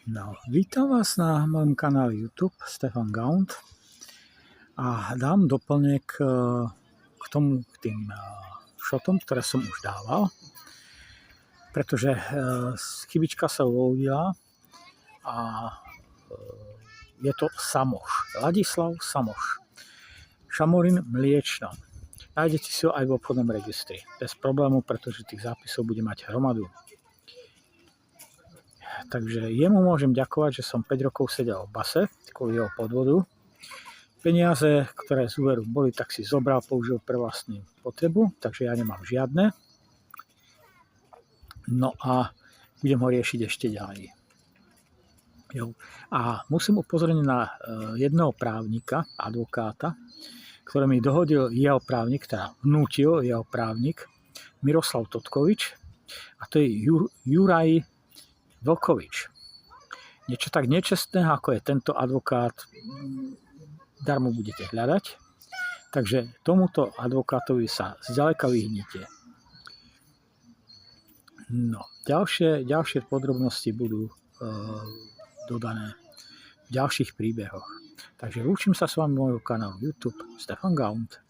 No, vítam vás na mojom kanáli YouTube Stefan Gaunt a dám doplnek k tým šotom, ktoré som už dával, pretože chybička sa uvoľnila a je to Samoš, Ladislav Samoš, šamorín mliečno. Nájdete si ho aj v obchodnom registri, bez problému, pretože tých zápisov bude mať hromadu. Takže jemu môžem ďakovať, že som 5 rokov sedel v base kvôli jeho podvodu. Peniaze, ktoré z úveru boli, tak si zobral, použil pre vlastnú potrebu, takže ja nemám žiadne. No a budem ho riešiť ešte ďalej. A musím upozorniť na jedného právnika, advokáta, ktorý mi dohodil jeho právnik, teda vnútil jeho právnik, Miroslav Totkovič, a to je Juraj Vlkovič. Niečo tak nečestného, ako je tento advokát, darmo budete hľadať. Takže tomuto advokátovi sa zďaleka vyhnite. No, ďalšie podrobnosti budú dodané v ďalších príbehoch. Takže lúčim sa s vami môjho kanálu YouTube Stefan Gaunt.